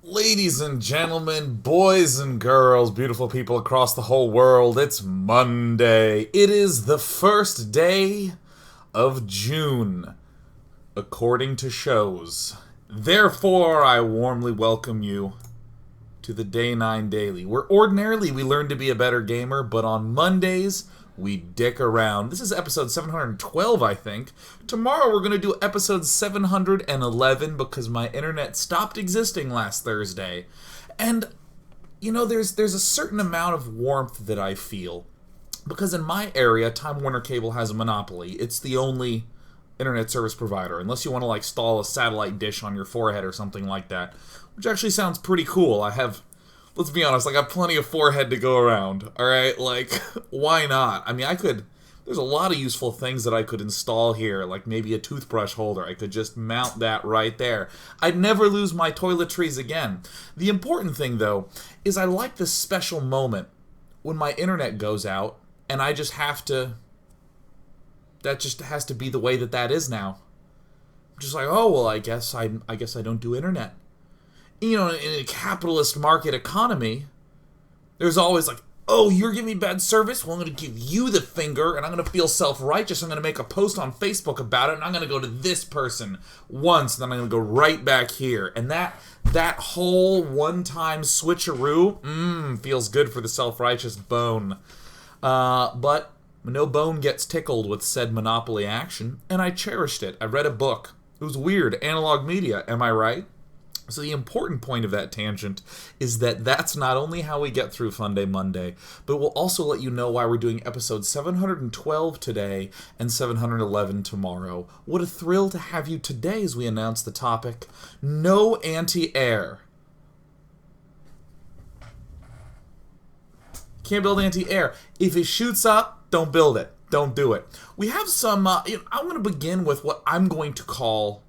Ladies and gentlemen, boys and girls, beautiful people across the whole world, it's Monday. It is the first day of June, according to shows. Therefore, I warmly welcome you to the Day 9 Daily, where ordinarily we learn to be a better gamer, but on Mondays, we dick around. This is episode 712, I think. Tomorrow we're going to do episode 711 because my internet stopped existing last Thursday. And, you know, there's a certain amount of warmth that I feel. Because in my area, Time Warner Cable has a monopoly. It's the only internet service provider, unless you want to, like, install a satellite dish on your forehead or something like that. Which actually sounds pretty cool. Let's be honest, like, I have plenty of forehead to go around, alright? Like, why not? I mean, there's a lot of useful things that I could install here, like maybe a toothbrush holder. I could just mount that right there. I'd never lose my toiletries again. The important thing, though, is I like this special moment when my internet goes out, and I just have to... That just has to be the way that is now. I'm just like, oh, well, I guess I don't do internet. You know, in a capitalist market economy, there's always like, oh, you're giving me bad service? Well, I'm going to give you the finger, and I'm going to feel self-righteous. I'm going to make a post on Facebook about it, and I'm going to go to this person once, and then I'm going to go right back here. And that whole one-time switcheroo, feels good for the self-righteous bone. But no bone gets tickled with said monopoly action, and I cherished it. I read a book. It was weird. Analog media, am I right? So the important point of that tangent is that that's not only how we get through Funday Monday, but we'll also let you know why we're doing episode 712 today and 711 tomorrow. What a thrill to have you today as we announce the topic, no anti-air. Can't build anti-air. If it shoots up, don't build it. Don't do it. We have some, I'm going to begin with what I'm going to call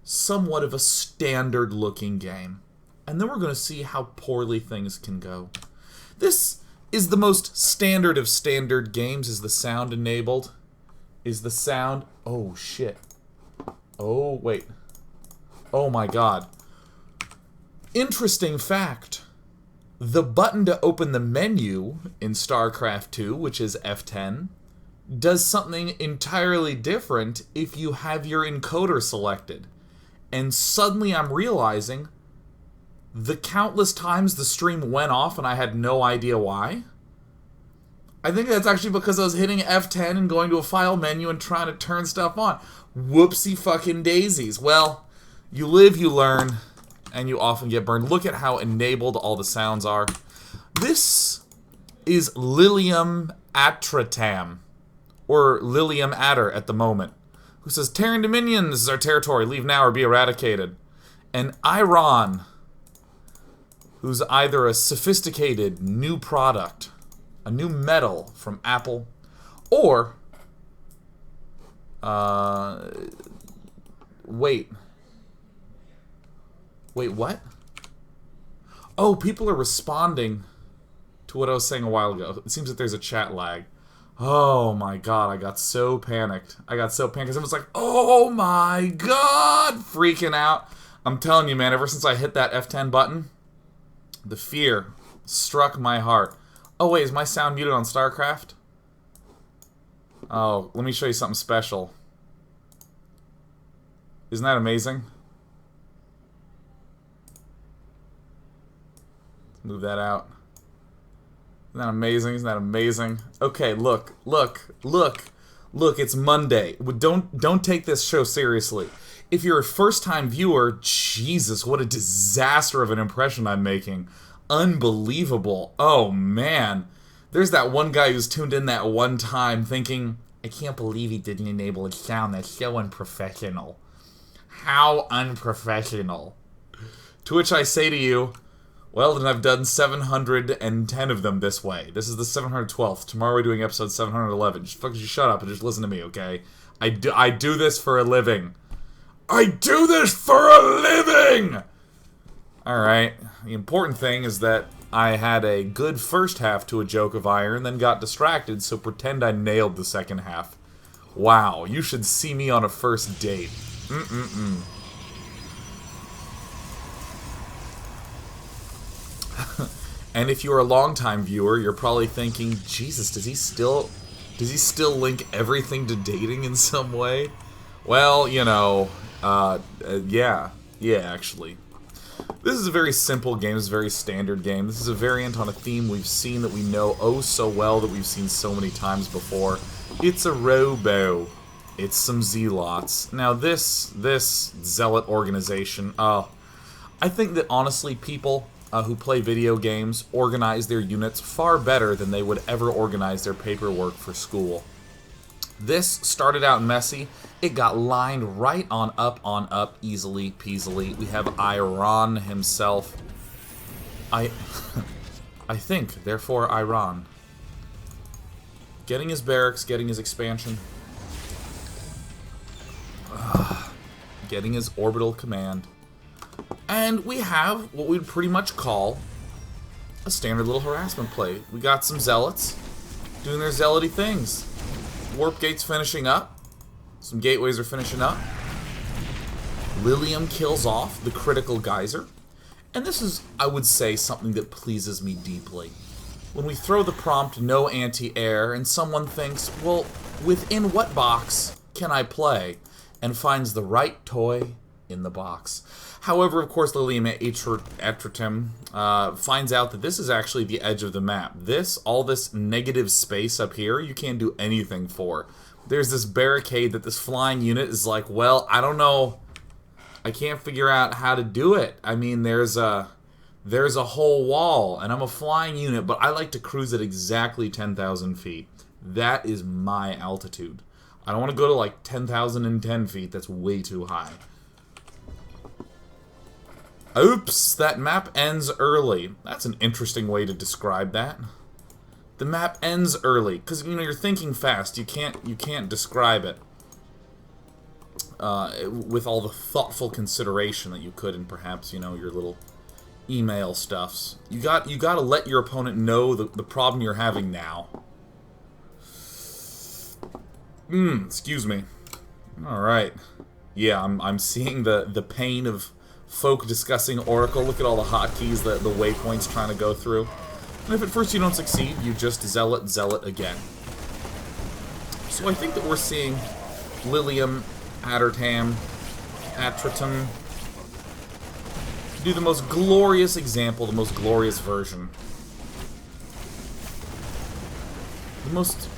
somewhat of a standard-looking game. And then we're going to see how poorly things can go. This is the most standard of standard games. Is the sound enabled? Is the sound... Oh, shit. Oh, wait. Oh, my God. Interesting fact. The button to open the menu in StarCraft 2, which is F10, does something entirely different if you have your encoder selected. And suddenly I'm realizing the countless times the stream went off and I had no idea why. I think that's actually because I was hitting F10 and going to a file menu and trying to turn stuff on. Whoopsie fucking daisies. Well, you live, you learn, and you often get burned. Look at how enabled all the sounds are. This is Lilium Atratam, or Lilium Adder at the moment, who says, Terran Dominion, this is our territory, leave now or be eradicated. And Iron, who's either a sophisticated new product, a new metal from Apple, or, wait, what? Oh, people are responding to what I was saying a while ago. It seems that there's a chat lag. Oh my God, I got so panicked. Because I was like, oh my God, freaking out. I'm telling you, man, ever since I hit that F10 button, the fear struck my heart. Oh wait, is my sound muted on StarCraft? Oh, let me show you something special. Isn't that amazing? Let's move that out. Isn't that amazing? Isn't that amazing? Okay, look, it's Monday. Don't take this show seriously. If you're a first-time viewer, Jesus, what a disaster of an impression I'm making. Unbelievable. Oh, man. There's that one guy who's tuned in that one time thinking, I can't believe he didn't enable his sound. That's so unprofessional. How unprofessional. To which I say to you, well, then I've done 710 of them this way. This is the 712th. Tomorrow we're doing episode 711. Just shut up and just listen to me, okay? I do this for a living. I do this for a living! Alright. The important thing is that I had a good first half to A Joke of Iron, then got distracted, so pretend I nailed the second half. Wow, you should see me on a first date. And if you're a longtime viewer, you're probably thinking, Jesus, does he still link everything to dating in some way? Well, you know, yeah, actually. This is a very simple game, it's a very standard game. This is a variant on a theme we've seen that we know oh so well, that we've seen so many times before. It's a robo. It's some zealots. Now this zealot organization, I think that honestly people who play video games organize their units far better than they would ever organize their paperwork for school. This started out messy. It got lined right on up, easily peasily. We have Iran himself. I think, therefore Iran. Getting his barracks, getting his expansion. Getting his orbital command. And we have what we'd pretty much call a standard little harassment play. We got some zealots doing their zealoty things. Warp gate's finishing up. Some gateways are finishing up. Lilium kills off the critical geyser. And this is, I would say, something that pleases me deeply. When we throw the prompt no anti-air and someone thinks, well, within what box can I play? And finds the right toy in the box. However, of course, Lilium Atratim finds out that this is actually the edge of the map. All this negative space up here, you can't do anything for. There's this barricade that this flying unit is like, well, I don't know. I can't figure out how to do it. I mean, there's a whole wall, and I'm a flying unit, but I like to cruise at exactly 10,000 feet. That is my altitude. I don't want to go to like 10,010 feet. That's way too high. Oops, that map ends early. That's an interesting way to describe that. The map ends early, because you know you're thinking fast. You can't describe it with all the thoughtful consideration that you could in perhaps your little email stuffs. You got to let your opponent know the problem you're having now. Excuse me. All right. Yeah, I'm seeing the pain of folk discussing Oracle. Look at all the hotkeys, the waypoints trying to go through. And if at first you don't succeed, you just zealot again. So I think that we're seeing Lilium Atratim do the most glorious example, the most glorious version. The most,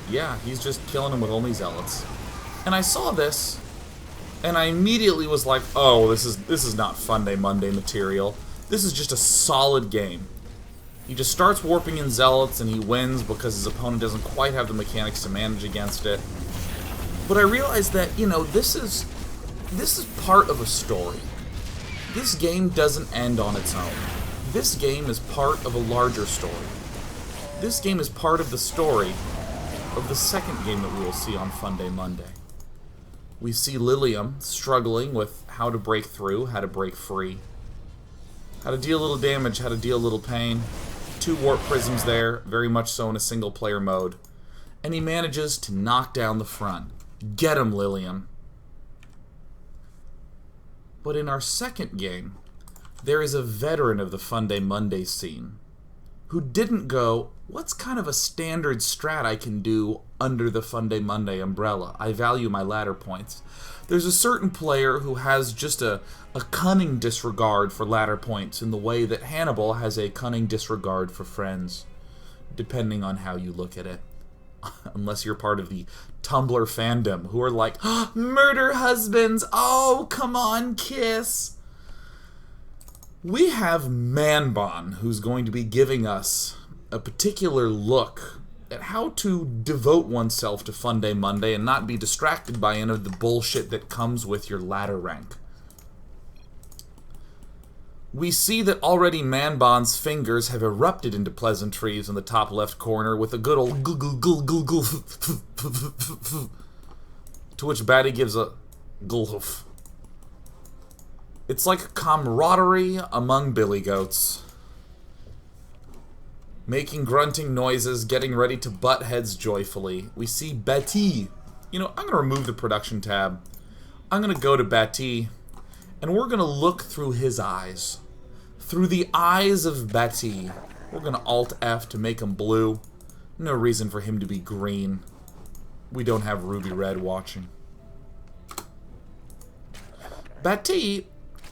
yeah, he's just killing him with only zealots. And I saw this, and I immediately was like, oh, this is not Funday Monday material. This is just a solid game. He just starts warping in zealots, and he wins because his opponent doesn't quite have the mechanics to manage against it. But I realized that, this is part of a story. This game doesn't end on its own. This game is part of a larger story. This game is part of the story of the second game that we will see on Funday Monday. We see Lilium struggling with how to break through, how to break free, how to deal a little damage, how to deal a little pain. 2 warp prisms there, very much so in a single player mode. And he manages to knock down the front. Get him, Lilium. But in our second game, there is a veteran of the Funday Monday scene who didn't go, what's kind of a standard strat I can do under the Funday Monday umbrella? I value my ladder points. There's a certain player who has just a cunning disregard for ladder points in the way that Hannibal has a cunning disregard for friends, depending on how you look at it. Unless you're part of the Tumblr fandom, who are like, oh, murder husbands, oh, come on, kiss. We have Manbon, who's going to be giving us a particular look at how to devote oneself to Funday Monday and not be distracted by any of the bullshit that comes with your ladder rank. We see that already Manbon's fingers have erupted into pleasantries in the top left corner with a good old gul. To which Batty gives a gulhoof. It's like camaraderie among billy goats. Making grunting noises, getting ready to butt heads joyfully. We see Batty. I'm going to remove the production tab. I'm going to go to Batty, and we're going to look through his eyes. Through the eyes of Betty. We're going to Alt-F to make him blue. No reason for him to be green. We don't have Ruby Red watching. Betty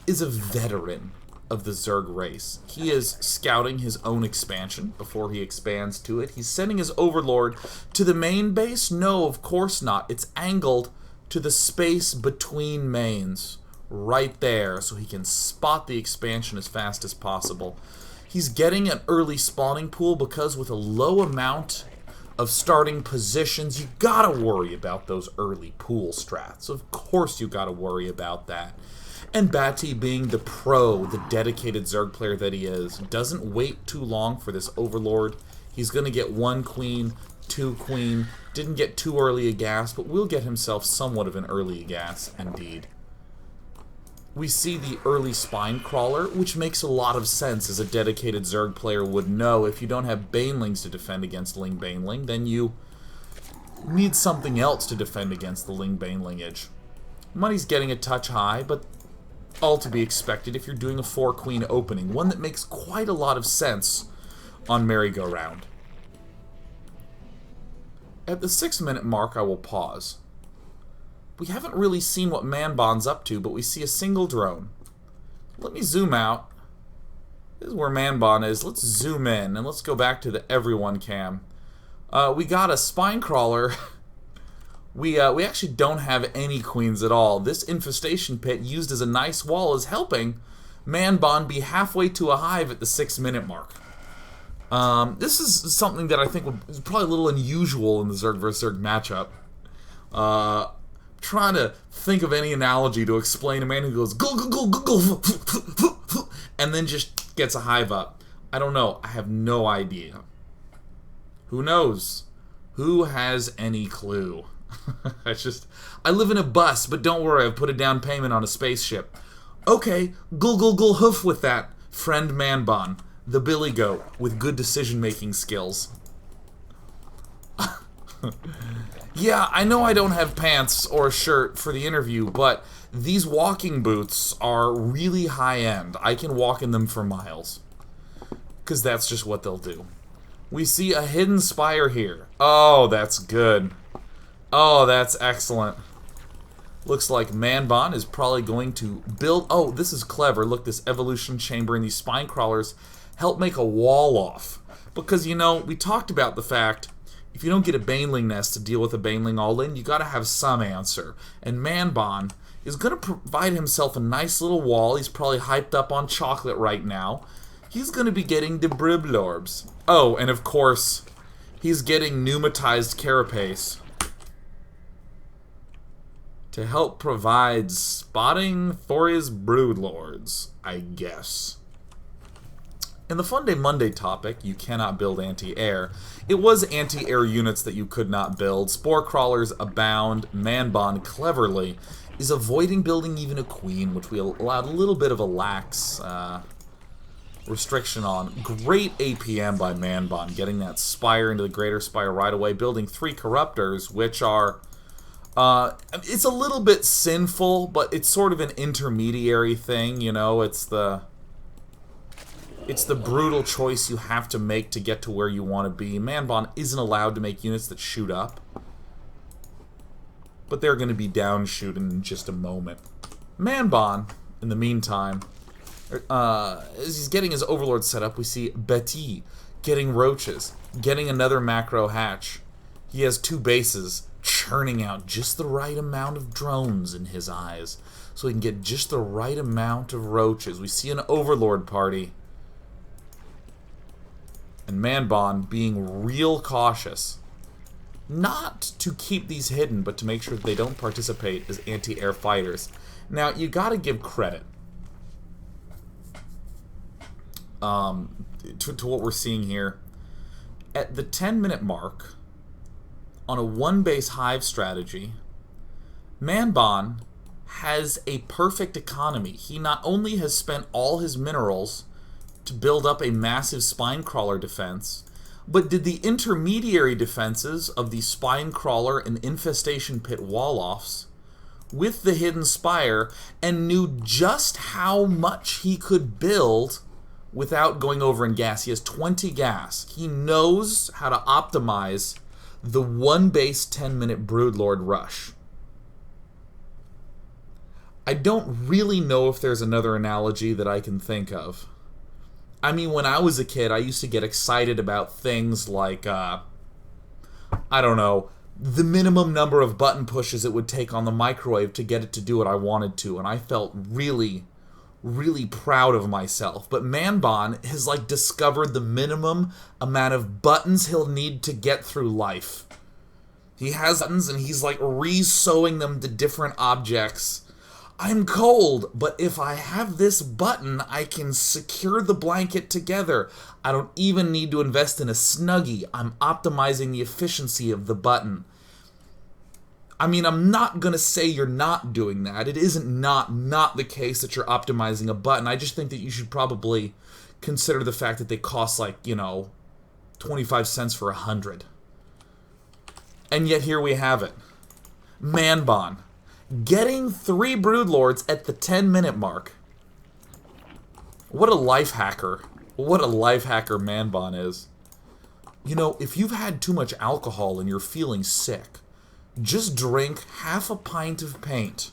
is a veteran of the Zerg race. He is scouting his own expansion before he expands to it. He's sending his overlord to the main base? No, of course not. It's angled to the space between mains. Right there, so he can spot the expansion as fast as possible. He's getting an early spawning pool because with a low amount of starting positions, you gotta worry about those early pool strats. Of course you gotta worry about that. And Batty, being the pro, the dedicated Zerg player that he is, doesn't wait too long for this overlord. He's gonna get 1 queen, 2 queen, didn't get too early a gas, but will get himself somewhat of an early gas indeed. We see the early spine crawler, which makes a lot of sense, as a dedicated Zerg player would know. If you don't have banelings to defend against Ling Baneling, then you need something else to defend against the Ling Banelingage. Money's getting a touch high, but all to be expected if you're doing a 4-queen opening, one that makes quite a lot of sense on merry-go-round. At the 6-minute mark, I will pause. We haven't really seen what Manbon's up to, but we see a single drone. Let me zoom out. This is where Manbon is. Let's zoom in, and let's go back to the everyone cam. We got a spine crawler. We actually don't have any queens at all. This infestation pit, used as a nice wall, is helping Manbon be halfway to a hive at the 6-minute mark. This is something that I think is probably a little unusual in the Zerg vs. Zerg matchup. Trying to think of any analogy to explain a man who goes go go go go go and then just gets a hive up. I don't know. I have no idea. Who knows? Who has any clue? I live in a bus, but don't worry, I've put a down payment on a spaceship. Okay, gul gul gul hoof with that, friend Manbon, the billy goat with good decision-making skills. Yeah, I know I don't have pants or a shirt for the interview, but these walking boots are really high-end. I can walk in them for miles. Because that's just what they'll do. We see a hidden spire here. Oh, that's good. Oh, that's excellent. Looks like Manbon is probably going to build... Oh, this is clever. Look, this evolution chamber and these spine crawlers help make a wall off. Because, you know, we talked about the fact... If you don't get a Baneling nest to deal with a Baneling all-in, you gotta have some answer. And Manbon is gonna provide himself a nice little wall. He's probably hyped up on chocolate right now. He's gonna be getting the Briblorbs. Oh, and of course, he's getting pneumatized carapace to help provide spotting for his broodlords, I guess. In the Funday Monday topic, you cannot build anti-air. It was anti-air units that you could not build. Spore crawlers abound. Manbon cleverly is avoiding building even a queen, which we allowed a little bit of a lax restriction on. Great APM by Manbon, getting that spire into the greater spire right away, building 3 corruptors, which are... it's a little bit sinful, but it's sort of an intermediary thing, you know, it's the brutal choice you have to make to get to where you want to be. Manbon isn't allowed to make units that shoot up, but they're going to be down-shooting in just a moment. Manbon, in the meantime, as he's getting his overlord set up, we see Betty getting roaches, getting another macro hatch. He has 2 bases, churning out just the right amount of drones in his eyes, so he can get just the right amount of roaches. We see an overlord party. And Manbon being real cautious. Not to keep these hidden, but to make sure that they don't participate as anti-air fighters. Now, you gotta give credit to what we're seeing here. At the 10-minute mark, on a 1-base hive strategy, Manbon has a perfect economy. He not only has spent all his minerals to build up a massive spine crawler defense, but did the intermediary defenses of the spine crawler and infestation pit wall-offs with the hidden spire, and knew just how much he could build without going over in gas. He has 20 gas. He knows how to optimize the one base 10-minute Broodlord rush. I don't really know if there's another analogy that I can think of. I mean, when I was a kid, I used to get excited about things like, I don't know, the minimum number of button pushes it would take on the microwave to get it to do what I wanted to, and I felt really, really proud of myself. But Manbon has, like, discovered the minimum amount of buttons he'll need to get through life. He has buttons, and he's, like, re-sewing them to different objects. I'm cold, but if I have this button, I can secure the blanket together. I don't even need to invest in a Snuggie. I'm optimizing the efficiency of the button. I mean, I'm not going to say you're not doing that. It isn't not the case that you're optimizing a button. I just think that you should probably consider the fact that they cost, like, 25 cents for 100. And yet here we have it. Manbon. Getting 3 Broodlords at the 10-minute mark. What a life hacker. What a life hacker Manbon is. If you've had too much alcohol and you're feeling sick, just drink half a pint of paint.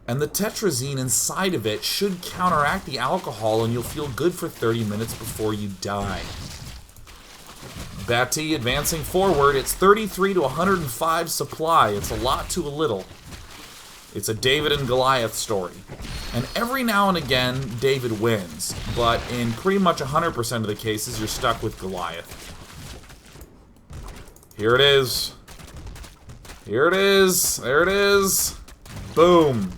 And the tetrazine inside of it should counteract the alcohol and you'll feel good for 30 minutes before you die. Batty advancing forward. It's 33 to 105 supply. It's a lot to a little. It's a David and Goliath story. And every now and again, David wins. But in pretty much 100% of the cases, you're stuck with Goliath. Here it is. Here it is. There it is. Boom.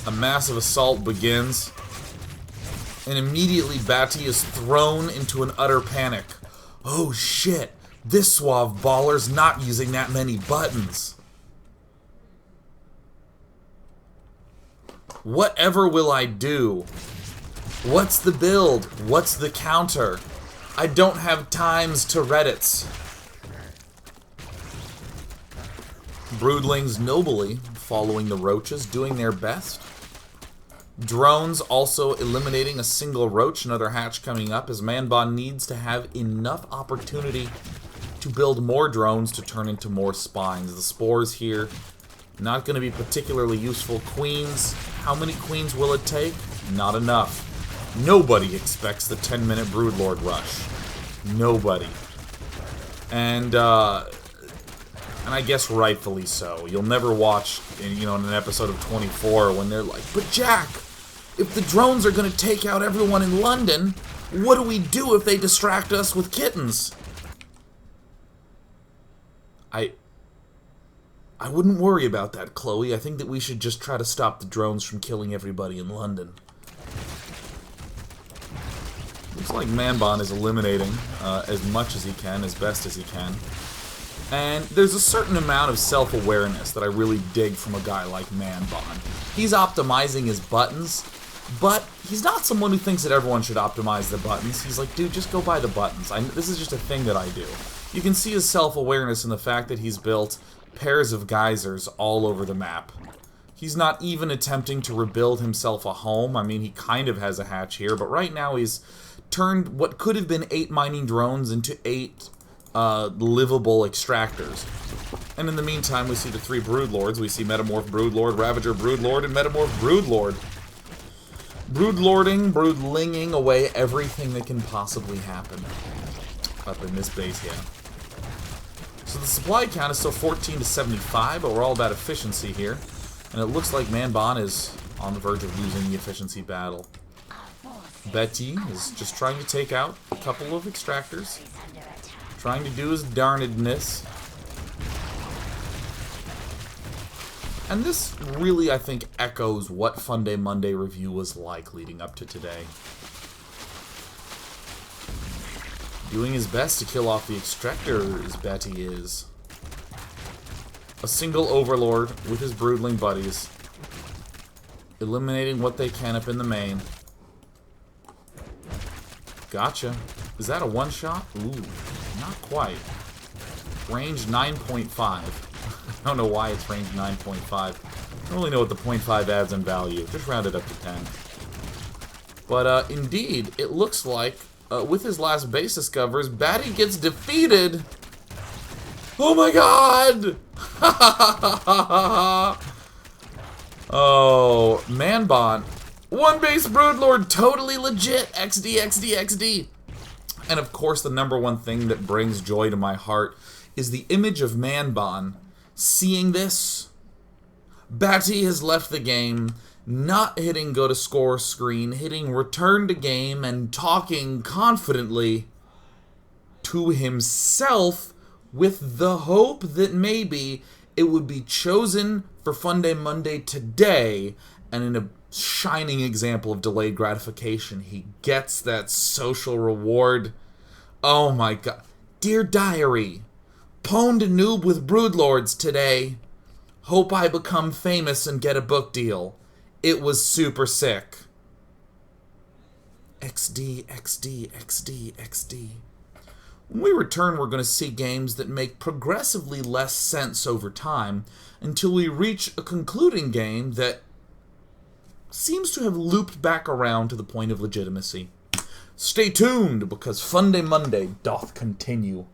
A massive assault begins. And immediately Batty is thrown into an utter panic. Oh shit. This suave baller's not using that many buttons. Whatever will I do? What's the build? What's the counter? I don't have times to Reddits. Broodlings nobly following the roaches, doing their best. Drones also eliminating a single roach, another hatch coming up, as Manbon needs to have enough opportunity to build more drones to turn into more spines. The spores here, not going to be particularly useful. Queens, how many queens will it take? Not enough. Nobody expects the 10-minute Broodlord rush. Nobody. And I guess rightfully so. You'll never watch, in an episode of 24 when they're like, but Jack, if the drones are going to take out everyone in London, what do we do if they distract us with kittens? I wouldn't worry about that, Chloe. I think that we should just try to stop the drones from killing everybody in London. Looks like Manbon is eliminating as much as he can, as best as he can. And there's a certain amount of self-awareness that I really dig from a guy like Manbon. He's optimizing his buttons, but he's not someone who thinks that everyone should optimize their buttons. He's like, dude, just go buy the buttons. This is just a thing that I do. You can see his self-awareness in the fact that he's built pairs of geysers all over the map. He's not even attempting to rebuild himself a home. I mean, he kind of has a hatch here, but right now he's turned what could have been 8 mining drones into 8 livable extractors. And in the meantime, we see the 3 Broodlords. We see Metamorph Broodlord, Ravager Broodlord, and Metamorph Broodlord. Broodlording, broodlinging away everything that can possibly happen up in this base here. So the supply count is still 14 to 75, but we're all about efficiency here. And it looks like Manbon is on the verge of losing the efficiency battle. Betty is just trying to take out a couple of extractors. Trying to do his darnedness. And this really, I think, echoes what Funday Monday review was like leading up to today. Doing his best to kill off the extractors, Betty is. A single Overlord with his Broodling buddies. Eliminating what they can up in the main. Gotcha. Is that a one-shot? Ooh, not quite. Range 9.5. I don't know why it's ranked 9.5. I don't really know what the 0.5 adds in value. Just round it up to 10. But, indeed, it looks like, with his last base discovers, Batty gets defeated. Oh my god! Oh, Manbon. One base Broodlord, totally legit. XD, XD, XD. And of course, the number one thing that brings joy to my heart is the image of Manbon. Seeing this, Batty has left the game, not hitting go to score screen, hitting return to game, and talking confidently to himself with the hope that maybe it would be chosen for Funday Monday today, and in a shining example of delayed gratification, he gets that social reward. Oh my god. Dear Diary, pwned a noob with Broodlords today. Hope I become famous and get a book deal. It was super sick. XD, XD, XD, XD. When we return, we're going to see games that make progressively less sense over time until we reach a concluding game that seems to have looped back around to the point of legitimacy. Stay tuned, because Funday Monday doth continue.